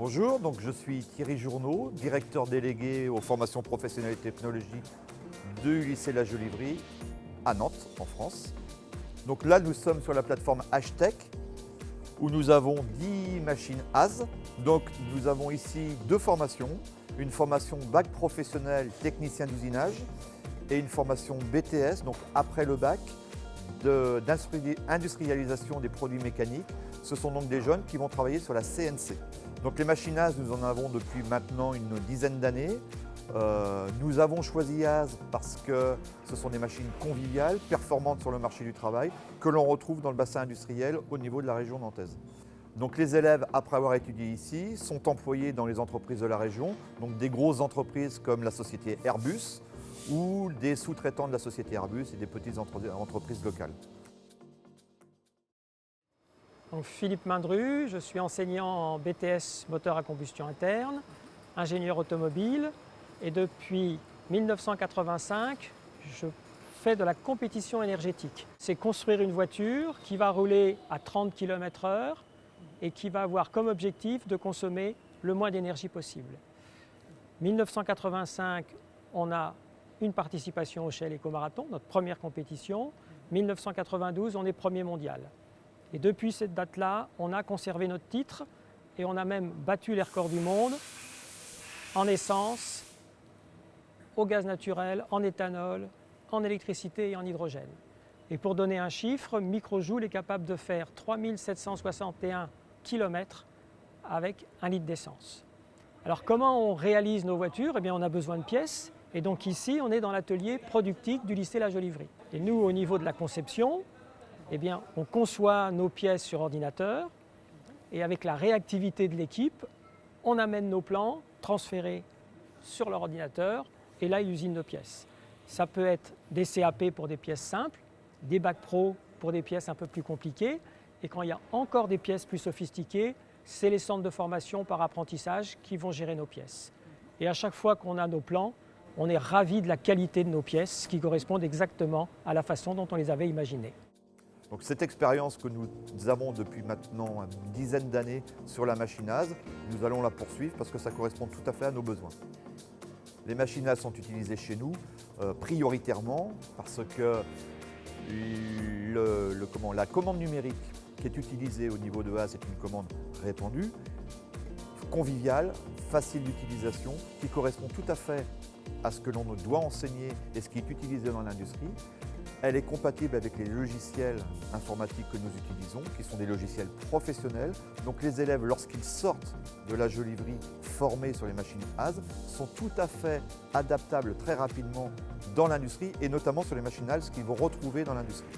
Bonjour, donc je suis Thierry Journeau, directeur délégué aux formations professionnelles et technologiques du lycée La Jolivrie à Nantes, en France. Donc là, nous sommes sur la plateforme Hashtech où nous avons 10 machines AS. Donc nous avons ici deux formations, une formation bac professionnel technicien d'usinage et une formation BTS, donc après le bac, d'industrialisation des produits mécaniques. Ce sont donc des jeunes qui vont travailler sur la CNC. Donc les machines AS, nous en avons depuis maintenant une dizaine d'années. Nous avons choisi AS parce que ce sont des machines conviviales, performantes sur le marché du travail, que l'on retrouve dans le bassin industriel au niveau de la région nantaise. Donc les élèves, après avoir étudié ici, sont employés dans les entreprises de la région, donc des grosses entreprises comme la société Airbus ou des sous-traitants de la société Airbus et des petites entreprises locales. Donc Philippe Mindru, je suis enseignant en BTS moteur à combustion interne, ingénieur automobile et depuis 1985, je fais de la compétition énergétique. C'est construire une voiture qui va rouler à 30 km/h et qui va avoir comme objectif de consommer le moins d'énergie possible. 1985, on a une participation au Shell Eco-Marathon, notre première compétition. 1992, on est premier mondial. Et depuis cette date-là, on a conservé notre titre et on a même battu les records du monde en essence, au gaz naturel, en éthanol, en électricité et en hydrogène. Et pour donner un chiffre, Microjoule est capable de faire 3761 km avec 1 litre d'essence. Alors comment on réalise nos voitures? Eh bien, on a besoin de pièces. Et donc ici, on est dans l'atelier productique du lycée La Jolivrie. Et nous, au niveau de la conception, eh bien, on conçoit nos pièces sur ordinateur et avec la réactivité de l'équipe, on amène nos plans transférés sur leur ordinateur et là, ils usinent nos pièces. Ça peut être des CAP pour des pièces simples, des bacs pro pour des pièces un peu plus compliquées et quand il y a encore des pièces plus sophistiquées, c'est les centres de formation par apprentissage qui vont gérer nos pièces. Et à chaque fois qu'on a nos plans, on est ravis de la qualité de nos pièces qui correspondent exactement à la façon dont on les avait imaginées. Donc cette expérience que nous avons depuis maintenant une dizaine d'années sur la machine AS, nous allons la poursuivre parce que ça correspond tout à fait à nos besoins. Les machines AS sont utilisées chez nous prioritairement parce que la commande numérique qui est utilisée au niveau de AS est une commande répandue, conviviale, facile d'utilisation, qui correspond tout à fait à ce que l'on doit enseigner et ce qui est utilisé dans l'industrie. Elle est compatible avec les logiciels informatiques que nous utilisons, qui sont des logiciels professionnels. Donc les élèves, lorsqu'ils sortent de la Jolivrie formés sur les machines AS, sont tout à fait adaptables très rapidement dans l'industrie et notamment sur les machines AS qu'ils vont retrouver dans l'industrie.